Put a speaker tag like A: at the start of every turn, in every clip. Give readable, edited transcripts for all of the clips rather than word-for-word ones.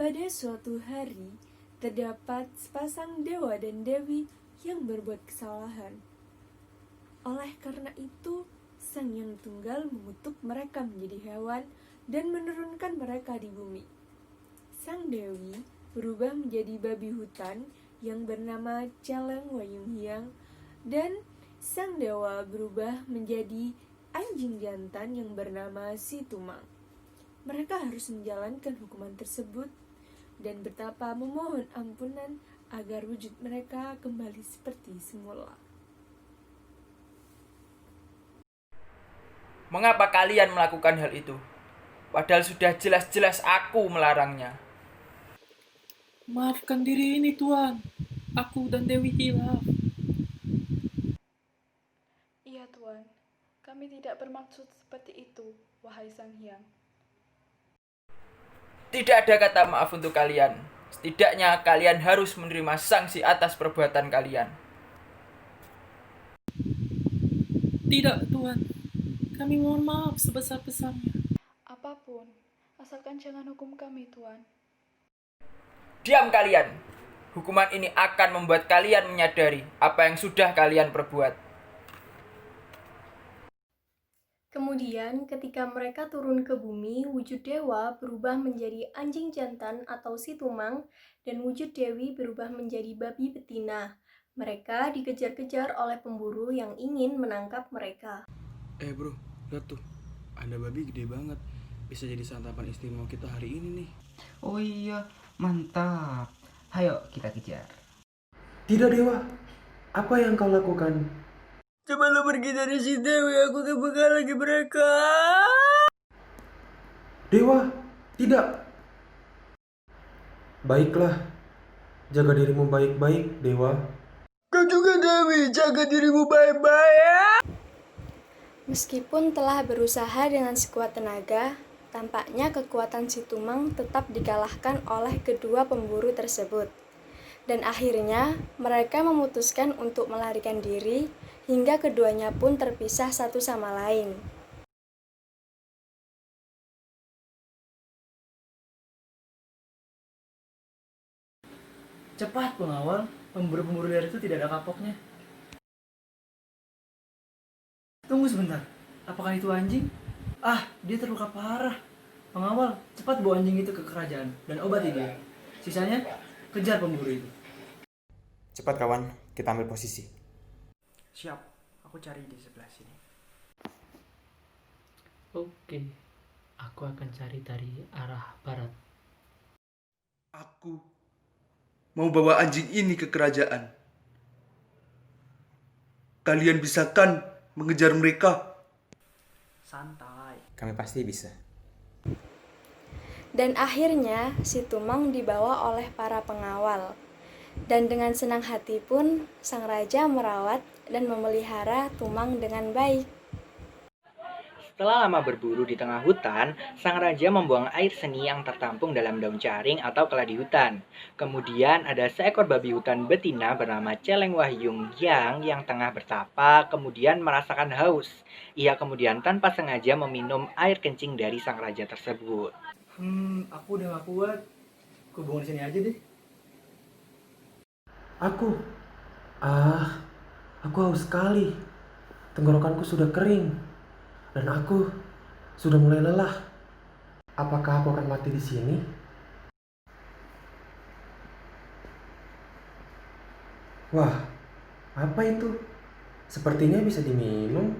A: Pada suatu hari, terdapat sepasang dewa dan dewi yang berbuat kesalahan. Oleh karena itu, Sang Yang Tunggal mengutuk mereka menjadi hewan dan menurunkan mereka di bumi. Sang Dewi berubah menjadi babi hutan yang bernama Celeng Wayunghyang, dan Sang Dewa berubah menjadi anjing jantan yang bernama Situmang. Mereka harus menjalankan hukuman tersebut dan bertapa memohon ampunan agar wujud mereka kembali seperti semula.
B: Mengapa kalian melakukan hal itu? Padahal sudah jelas-jelas aku melarangnya.
C: Maafkan diri ini, Tuan. Aku dan Dewi hilaf.
D: Iya, Tuan. Kami tidak bermaksud seperti itu, wahai Sang Hyang.
B: Tidak ada kata maaf untuk kalian. Setidaknya kalian harus menerima sanksi atas perbuatan kalian.
C: Tidak, Tuan. Kami mohon maaf sebesar-besarnya.
D: Apapun, asalkan jangan hukum kami, Tuan.
B: Diam kalian. Hukuman ini akan membuat kalian menyadari apa yang sudah kalian perbuat.
E: Kemudian, ketika mereka turun ke bumi, wujud dewa berubah menjadi anjing jantan atau Situmang, dan wujud dewi berubah menjadi babi betina. Mereka dikejar-kejar oleh pemburu yang ingin menangkap mereka.
F: Bro, lihat tuh, ada babi gede banget. Bisa jadi santapan istimewa kita hari ini nih.
G: Oh iya, mantap. Ayo kita kejar.
H: Tidak, Dewa. Apa yang kau lakukan?
A: Coba lo pergi dari sini, Dewi. Aku gak bakal lagi mereka.
H: Dewa, tidak. Baiklah. Jaga dirimu baik-baik, Dewa.
A: Kau juga, Dewi. Jaga dirimu baik-baik ya.
E: Meskipun telah berusaha dengan sekuat tenaga, tampaknya kekuatan Situmang tetap dikalahkan oleh kedua pemburu tersebut. Dan akhirnya, mereka memutuskan untuk melarikan diri, hingga keduanya pun terpisah satu sama lain.
I: Cepat pengawal, pemburu-pemburu liar itu tidak ada kapoknya. Tunggu sebentar, apakah itu anjing? Dia terluka parah. Pengawal, cepat bawa anjing itu ke kerajaan dan obati dia. Sisanya, kejar pemburu itu.
J: Cepat kawan, kita ambil posisi.
I: Siap, aku cari di sebelah sini.
C: Oke, aku akan cari dari arah barat.
F: Aku mau bawa anjing ini ke kerajaan. Kalian bisa kan mengejar mereka?
I: Santai.
J: Kami pasti bisa.
E: Dan akhirnya, Situmang dibawa oleh para pengawal. Dan dengan senang hati pun, sang raja merawat dan memelihara Tumang dengan baik.
B: Setelah lama berburu di tengah hutan, sang raja membuang air seni yang tertampung dalam daun jaring atau keladi hutan. Kemudian ada seekor babi hutan betina bernama Celeng Wayunghyang yang tengah bertapa, kemudian merasakan haus. Ia kemudian tanpa sengaja meminum air kencing dari sang raja tersebut.
I: Aku udah gak kuat. Aku buang di sini aja deh.
H: Aku haus sekali. Tenggorokanku sudah kering. Dan aku sudah mulai lelah. Apakah aku akan mati di sini? Wah, apa itu? Sepertinya bisa diminum.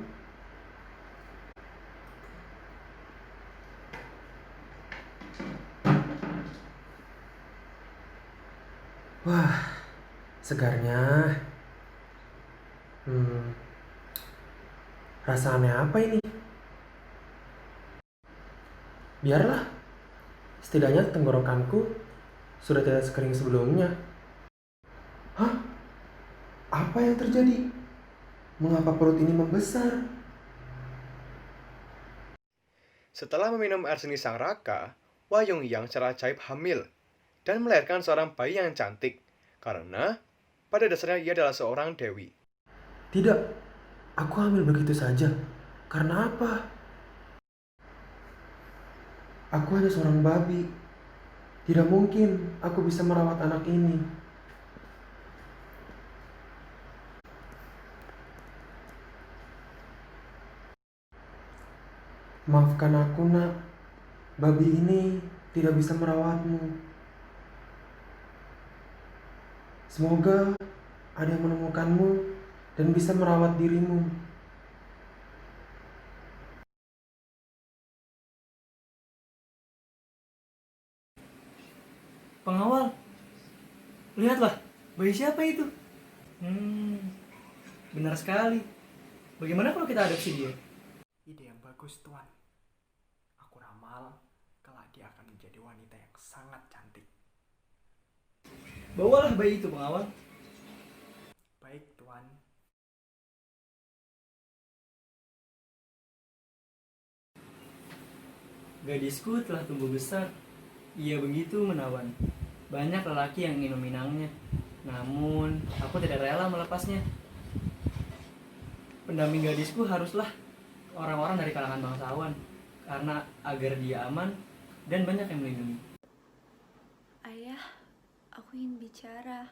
H: Wah, segarnya. Rasa aneh apa ini? Biarlah. Setidaknya tenggorokanku sudah tidak sekering sebelumnya. Hah? Apa yang terjadi? Mengapa perut ini membesar?
K: Setelah meminum air seni sang raka, Wayunghyang secara ajaib hamil dan melahirkan seorang bayi yang cantik, karena pada dasarnya ia adalah seorang dewi.
H: Tidak, aku hamil begitu saja. Karena apa? Aku hanya seorang babi. Tidak mungkin aku bisa merawat anak ini. Maafkan aku, Nak. Babi ini tidak bisa merawatmu. Semoga ada yang menemukanmu dan bisa merawat dirimu.
I: Pengawal, lihatlah, bayi siapa itu? Benar sekali. Bagaimana kalau kita adopsi dia?
F: Ide yang bagus, Tuan. Aku ramal kelak dia akan menjadi wanita yang sangat cantik.
I: Bawalah bayi itu, pengawal.
F: Baik, Tuan.
I: Gadisku telah tumbuh besar. Ia begitu menawan. Banyak lelaki yang ingin meminangnya. Namun, aku tidak rela melepasnya. Pendamping gadisku haruslah orang-orang dari kalangan bangsawan, karena agar dia aman dan banyak yang melindungi.
D: Ayah, aku ingin bicara.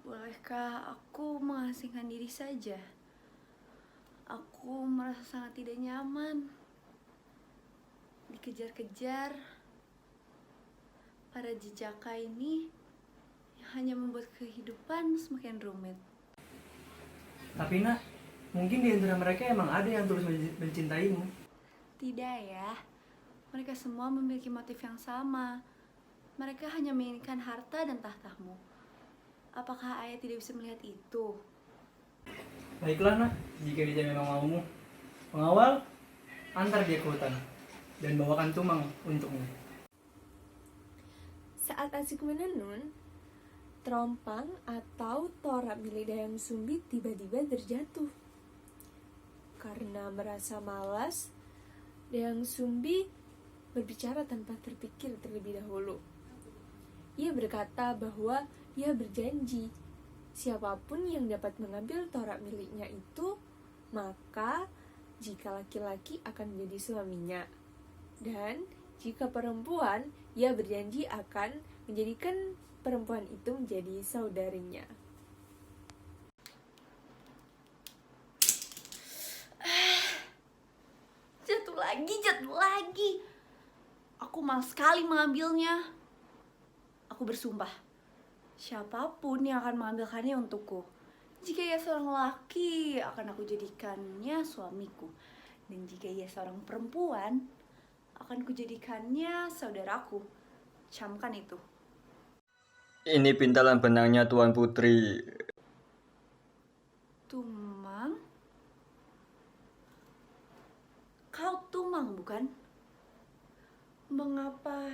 D: Bolehkah aku mengasingkan diri saja? Aku merasa sangat tidak nyaman. Dikejar-kejar. Para jejaka ini yang hanya membuat kehidupan semakin rumit.
I: Tapi Nak, mungkin di antara mereka emang ada yang tulus mencintaimu.
D: Tidak ya, mereka semua memiliki motif yang sama. Mereka hanya menginginkan harta dan tahtamu. Apakah ayah tidak bisa melihat itu?
I: Baiklah Nak, jika dia memang maumu. Pengawal, antar dia ke hutan dan bawakan tumang untukmu.
A: Saat asik menenun, terompang atau torak milik Dayang Sumbi tiba-tiba terjatuh. Karena merasa malas, Dayang Sumbi berbicara tanpa terpikir terlebih dahulu. Ia berkata bahwa ia berjanji siapapun yang dapat mengambil torak miliknya itu, maka jika laki-laki akan menjadi suaminya. Dan jika perempuan, ia berjanji akan menjadikan perempuan itu menjadi saudarinya.
D: Jatuh lagi. Aku malas sekali mengambilnya. Aku bersumpah, siapapun yang akan mengambilkannya untukku, jika ia seorang laki, akan aku jadikannya suamiku. Dan jika ia seorang perempuan, akan kujadikannya saudaraku. Camkan itu.
L: Ini pintalan benangnya, Tuan Putri.
D: Tumang? Kau tumang, bukan? Mengapa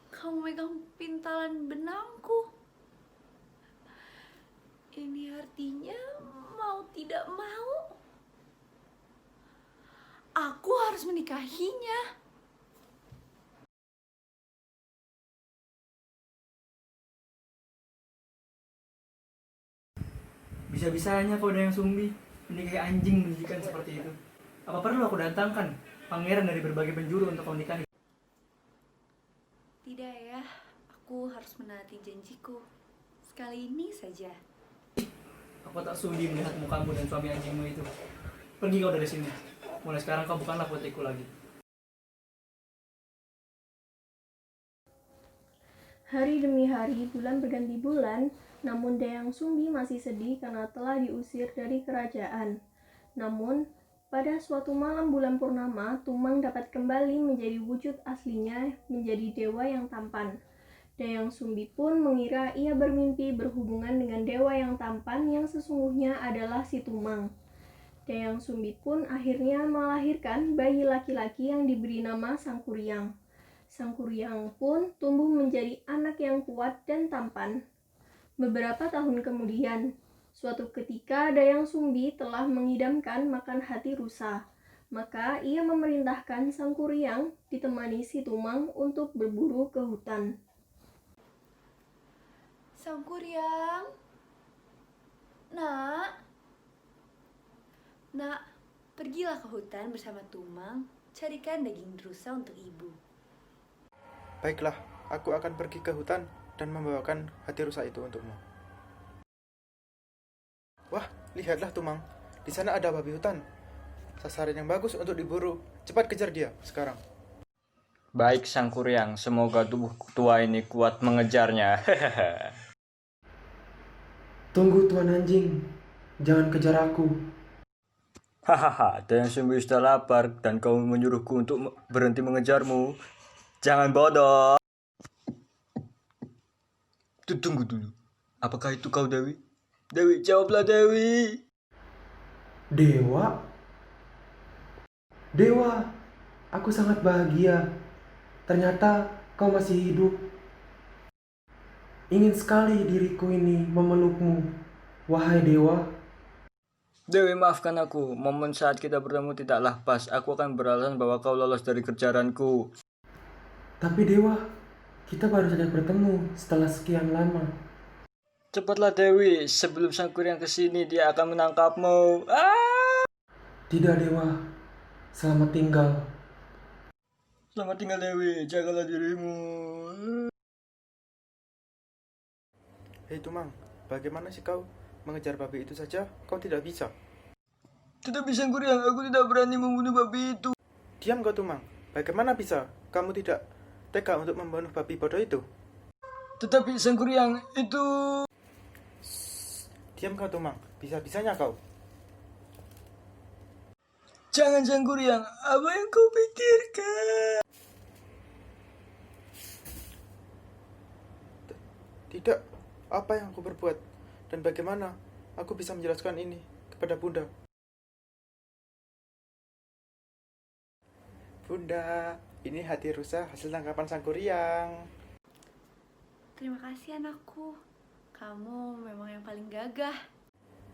D: kau memegang pintalan benangku? Ini artinya mau tidak mau, aku harus menikahinya.
I: Bisa-bisanya kau Dayang Sumbi menikahi anjing menjijikan seperti itu. Apa perlu aku datangkan pangeran dari berbagai penjuru untuk kau nikahi?
D: Tidak ya, aku harus menaati janjiku. Sekali ini saja.
I: Aku tak sudi melihat mukamu dan suami anjingmu itu. Pergi kau dari sini. Mulai sekarang kau bukanlah putriku lagi.
E: Hari demi hari, bulan berganti bulan, namun Dayang Sumbi masih sedih karena telah diusir dari kerajaan. Namun, pada suatu malam bulan purnama, Tumang dapat kembali menjadi wujud aslinya, menjadi dewa yang tampan. Dayang Sumbi pun mengira ia bermimpi berhubungan dengan dewa yang tampan yang sesungguhnya adalah si Tumang. Dayang Sumbi pun akhirnya melahirkan bayi laki-laki yang diberi nama Sangkuriang. Sangkuriang pun tumbuh menjadi anak yang kuat dan tampan. Beberapa tahun kemudian, suatu ketika Dayang Sumbi telah mengidamkan makan hati rusa. Maka ia memerintahkan Sangkuriang ditemani si Tumang untuk berburu ke hutan.
D: Sangkuriang, Nak, pergilah ke hutan bersama Tumang, carikan daging rusa untuk ibu.
F: Baiklah, aku akan pergi ke hutan dan membawakan hati rusa itu untukmu. Wah, lihatlah Tumang. Di sana ada babi hutan. Sasaran yang bagus untuk diburu. Cepat kejar dia sekarang.
L: Baik Sang Kuryang, semoga tubuh tua ini kuat mengejarnya.
H: Tunggu Tuan Anjing, jangan kejar aku.
L: Hahaha, Dayang Sumbi sudah lapar dan kau menyuruhku untuk berhenti mengejarmu. Jangan bodoh. Tunggu dulu. Apakah itu kau, Dewi? Dewi, jawablah, Dewi.
H: Dewa? Dewa, aku sangat bahagia. Ternyata kau masih hidup. Ingin sekali diriku ini memelukmu, wahai Dewa.
L: Dewi, maafkan aku. Momen saat kita bertemu tidaklah pas. Aku akan beralasan bahwa kau lolos dari kejaranku.
H: Tapi Dewa, kita baru saja bertemu setelah sekian lama.
L: Cepatlah Dewi, sebelum Sang Kuryang kesini dia akan menangkapmu.
H: Tidak Dewa, selamat tinggal.
L: Selamat tinggal Dewi, jagalah dirimu.
F: Hei Tumang, bagaimana sih kau mengejar babi itu saja? Kau tidak bisa.
L: Tetapi Sang Kuryang, aku tidak berani membunuh babi itu.
F: Diam kau Tumang, bagaimana bisa kamu tidak tega untuk membunuh babi bodoh itu?
L: Tetapi Sang Kuryang, itu...
F: Diam kau Tumang, bisa-bisanya kau.
L: Jangan Sang Kuryang, apa yang kau pikirkan?
F: Tidak, apa yang aku berbuat? Dan bagaimana aku bisa menjelaskan ini kepada Bunda? Bunda, ini hati rusa hasil tangkapan Sang Kuryang.
D: Terima kasih anakku. Kamu memang yang paling gagah.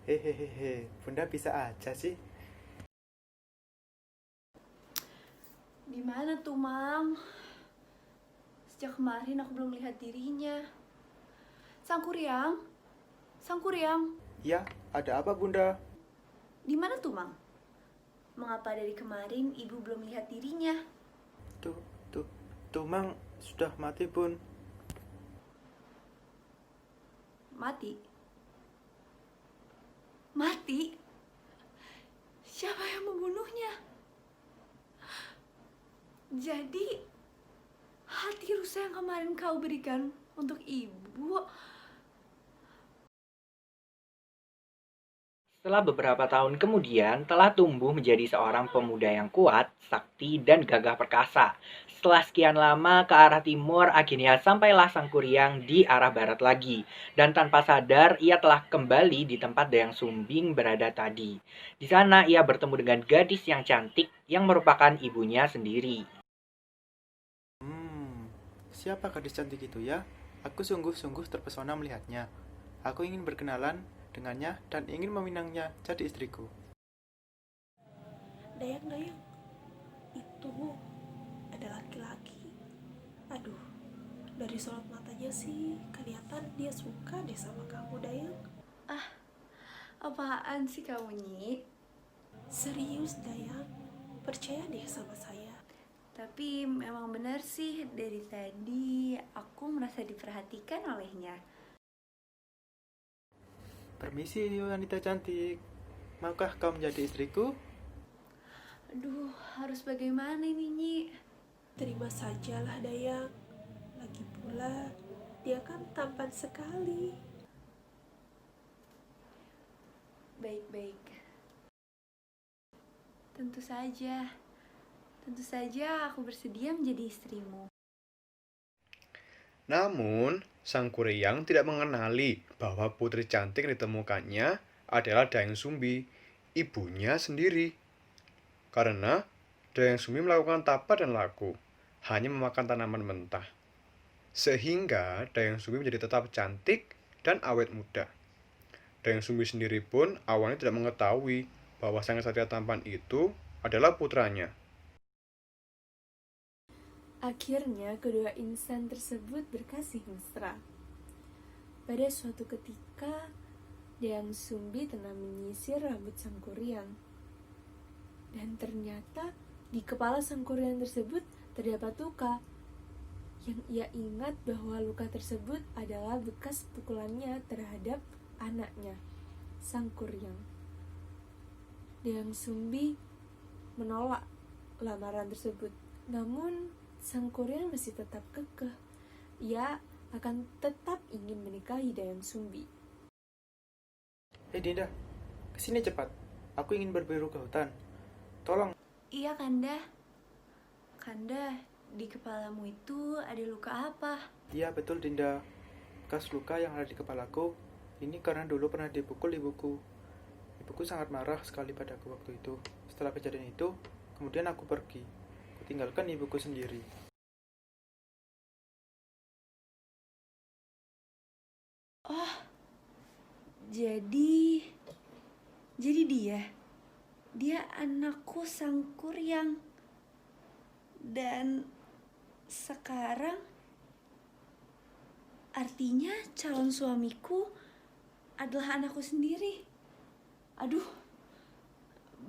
F: Hehehe, Bunda bisa aja sih.
D: Di mana tuh, Mam? Sejak kemarin aku belum melihat dirinya. Sang Kuryang? Sang Kuryang?
F: Ya, ada apa Bunda?
D: Di mana tuh, Mang? Mengapa dari kemarin ibu belum lihat dirinya?
F: Tumang sudah mati, Bun.
D: Mati? Mati? Siapa yang membunuhnya? Jadi, hati rusa yang kemarin kau berikan untuk ibu...
B: Setelah beberapa tahun kemudian, telah tumbuh menjadi seorang pemuda yang kuat, sakti, dan gagah perkasa. Setelah sekian lama ke arah timur, akhirnya sampailah Sang Kuryang di arah barat lagi. Dan tanpa sadar, ia telah kembali di tempat Dayang Sumbing berada tadi. Di sana, ia bertemu dengan gadis yang cantik yang merupakan ibunya sendiri.
F: Siapa gadis cantik itu ya? Aku sungguh-sungguh terpesona melihatnya. Aku ingin berkenalan dengannya dan ingin meminangnya jadi istriku.
A: Dayang, itu ada laki-laki. Aduh, dari sorot matanya sih kelihatan dia suka deh sama kamu, Dayang.
D: Apaan sih kamu, Nyi?
A: Serius, Dayang. Percaya deh sama saya.
D: Tapi memang benar sih, dari tadi aku merasa diperhatikan olehnya.
F: Permisi wanita cantik, maukah kau menjadi istriku?
D: Aduh, harus bagaimana ini, Nyi?
A: Terima sajalah, Dayang. Lagi pula, dia kan tampan sekali.
D: Baik-baik. Tentu saja aku bersedia menjadi istrimu.
K: Namun, Sang Kuryang tidak mengenali bahwa putri cantik yang ditemukannya adalah Dayang Sumbi, ibunya sendiri. Karena Dayang Sumbi melakukan tapa dan laku, hanya memakan tanaman mentah. Sehingga Dayang Sumbi menjadi tetap cantik dan awet muda. Dayang Sumbi sendiri pun awalnya tidak mengetahui bahwa sang ksatria tampan itu adalah putranya.
A: Akhirnya kedua insan tersebut berkasih mesra. Pada suatu ketika, Dayang Sumbi tengah menyisir rambut Sang Kuryang. Dan ternyata di kepala Sang Kuryang tersebut terdapat luka. Yang ia ingat bahwa luka tersebut adalah bekas pukulannya terhadap anaknya, Sang Kuryang. Dayang Sumbi menolak lamaran tersebut. Namun Sang Kuryang masih tetap kekeh. Ia akan tetap ingin menikahi Dayang Sumbi.
F: Hei Dinda, kesini cepat. Aku ingin berburu ke hutan. Tolong.
D: Iya, Kanda. Kanda, di kepalamu itu ada luka apa?
F: Iya betul Dinda. Bekas luka yang ada di kepalaku ini karena dulu pernah dipukul ibuku. Ibuku sangat marah sekali padaku waktu itu. Setelah kejadian itu, kemudian aku pergi. Kutinggalkan ibuku sendiri.
D: Oh, jadi dia anakku Sang Kuryang. Dan sekarang artinya calon suamiku adalah anakku sendiri. Aduh,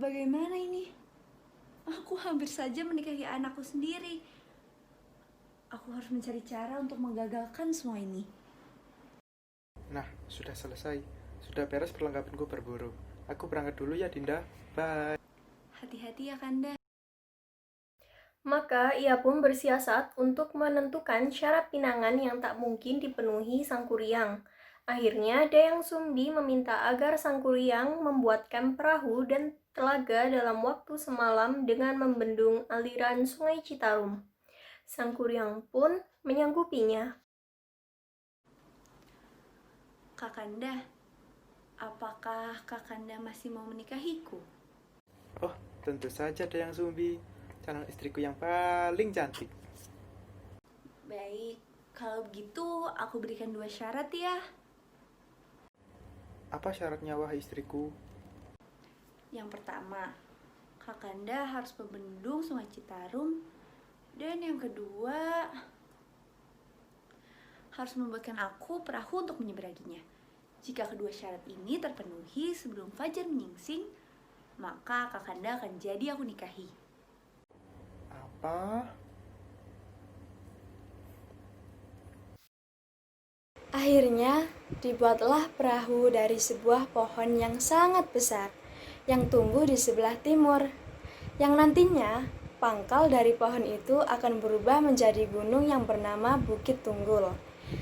D: bagaimana ini? Aku hampir saja menikahi anakku sendiri. Aku harus mencari cara untuk menggagalkan semua ini.
F: Nah, sudah selesai. Sudah beres perlengkapanku berburu. Aku berangkat dulu ya Dinda. Bye.
D: Hati-hati ya Kanda.
E: Maka ia pun bersiasat untuk menentukan syarat pinangan yang tak mungkin dipenuhi Sang Kuryang. Akhirnya Dayang Sumbi meminta agar Sang Kuryang membuatkan perahu dan telaga dalam waktu semalam dengan membendung aliran Sungai Citarum. Sang Kuryang pun menyanggupinya.
D: Kakanda, apakah Kakanda masih mau menikahiku?
F: Oh, tentu saja Dayang Sumbi. Calon istriku yang paling cantik.
D: Baik, kalau begitu aku berikan 2 syarat ya.
F: Apa syaratnya wahai istriku?
D: Yang pertama, Kakanda harus membendung Sungai Citarum. Dan yang kedua, harus membuatkan aku perahu untuk menyeberanginya. Jika kedua syarat ini terpenuhi sebelum fajar menyingsing, maka Kakanda akan jadi aku nikahi.
F: Apa?
E: Akhirnya, dibuatlah perahu dari sebuah pohon yang sangat besar, yang tumbuh di sebelah timur, yang nantinya pangkal dari pohon itu akan berubah menjadi gunung yang bernama Bukit Tunggul.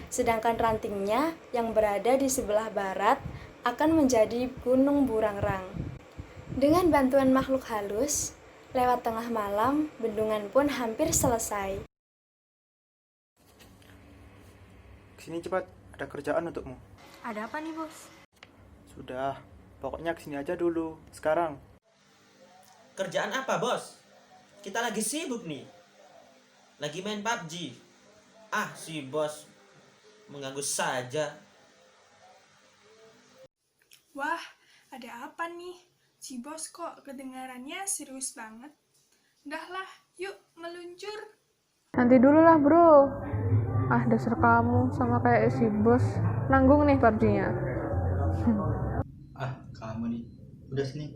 E: Sedangkan rantingnya yang berada di sebelah barat akan menjadi Gunung Burangrang. Dengan bantuan makhluk halus, lewat tengah malam, bendungan pun hampir selesai.
F: Kesini cepat, ada kerjaan untukmu.
M: Ada apa nih, Bos?
F: Sudah, pokoknya kesini aja dulu, sekarang.
N: Kerjaan apa, Bos? Kita lagi sibuk nih. Lagi main PUBG. Ah, si Bos mengganggu saja.
O: Wah, ada apa nih? Si Bos kok kedengarannya serius banget. Udahlah, yuk meluncur.
M: Nanti dulu lah, bro. Ah, dasar kamu sama kayak si Bos. Nanggung nih PUBG-nya.
P: Ah, kamu nih. Udah sini.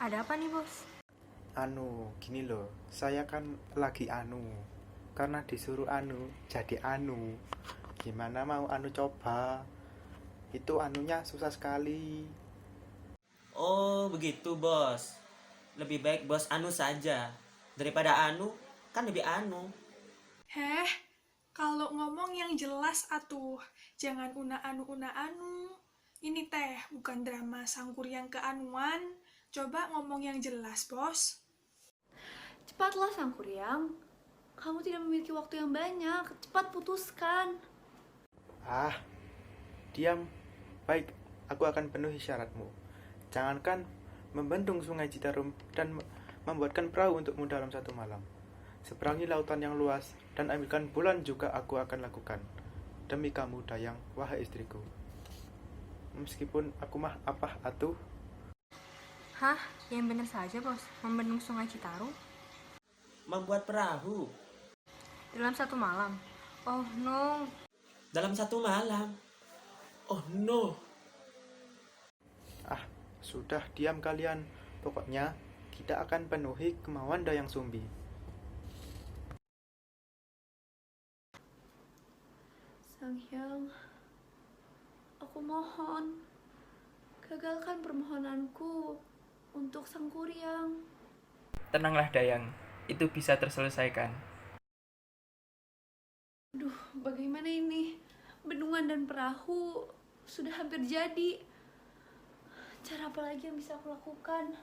M: Ada apa nih, Bos?
F: Gini loh, saya kan lagi karena disuruh jadi gimana mau coba, itu anunya susah sekali.
N: Oh, begitu, Bos. Lebih baik Bos saja. Daripada kan lebih
O: Heh, kalau ngomong yang jelas atuh, jangan una anu. Ini teh bukan drama Sang Kuryang keanuan. Coba ngomong yang jelas, Bos.
D: Cepatlah Sang Kuryang. Kamu tidak memiliki waktu yang banyak. Cepat putuskan.
F: Ah, diam. Baik, aku akan penuhi syaratmu. Jangankan membendung Sungai Citarum dan membuatkan perahu untukmu dalam 1 malam. Seberangi lautan yang luas dan ambilkan bulan juga aku akan lakukan. Demi kamu, Dayang, wahai istriku. Meskipun aku mah apa atuh?
M: Hah? Yang bener saja, Bos. Membendung Sungai Citarum?
N: Membuat perahu.
M: Dalam 1 malam? Oh, no.
N: Dalam 1 malam? Oh, no.
F: Ah, sudah diam kalian. Pokoknya kita akan penuhi kemauan Dayang Sumbi.
D: Sang Hyang, aku mohon, gagalkan permohonanku untuk Sang Kuryang.
Q: Tenanglah Dayang, itu bisa terselesaikan.
D: Aduh, bagaimana ini? Bendungan dan perahu sudah hampir jadi. Cara apa lagi yang bisa aku lakukan?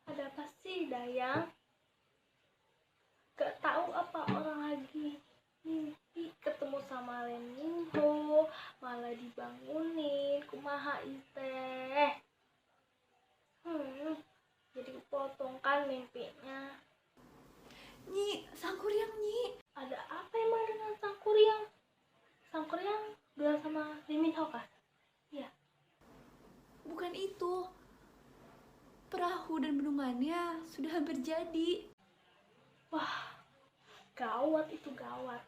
E: Ada apa sih, Dayang? Gak tahu apa orang lagi mimpi ketemu sama Leninho, malah dibangunin, kumaha teh. Jadi potongkan mimpinya.
D: Nyi, Sang Kuryang, Nyi.
E: Ada apa emang dengan Sang Kuryang? Sang Kuryang bilang sama Leninho kah? Iya.
D: Bukan itu. Perahu dan bendungannya sudah hampir jadi.
E: Wah, gawat itu gawat.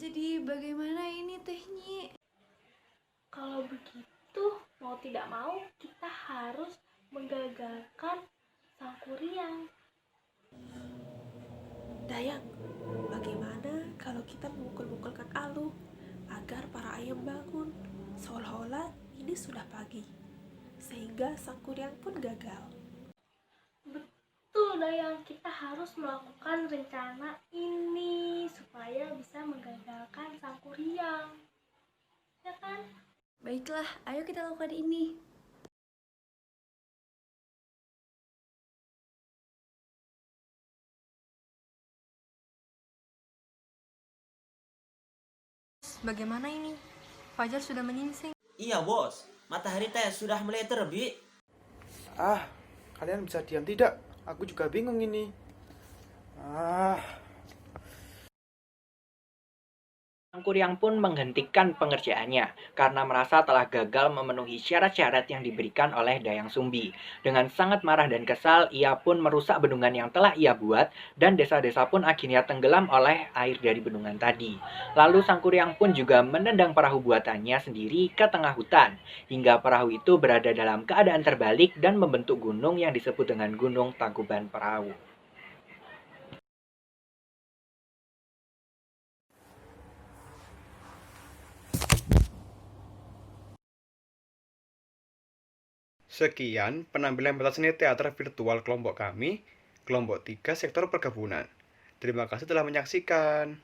D: Jadi bagaimana ini Teh Nyi?
E: Kalau begitu, mau tidak mau kita harus menggagalkan Sang Kuryang.
R: Dayang, bagaimana kalau kita memukul-mukulkan alu agar para ayam bangun, seolah-olah ini sudah pagi, sehingga Sang Kuryang pun gagal.
E: Betul Dayang, kita harus melakukan rencana ini supaya bisa menggagalkan Sang Kuryang. Ya kan?
D: Baiklah, ayo kita lakukan ini.
S: Bagaimana ini? Fajar sudah menyingsing.
N: Iya bos, matahari teh sudah mulai terbit.
F: Ah, kalian bisa diam tidak? Aku juga bingung ini.
B: Sang Kuryang pun menghentikan pengerjaannya karena merasa telah gagal memenuhi syarat-syarat yang diberikan oleh Dayang Sumbi. Dengan sangat marah dan kesal, ia pun merusak bendungan yang telah ia buat dan desa-desa pun akhirnya tenggelam oleh air dari bendungan tadi. Lalu Sang Kuryang pun juga menendang perahu buatannya sendiri ke tengah hutan hingga perahu itu berada dalam keadaan terbalik dan membentuk gunung yang disebut dengan Gunung Tangkuban Perahu.
K: Sekian penampilan pentas seni teater virtual kelompok kami, kelompok 3 sektor perkebunan. Terima kasih telah menyaksikan.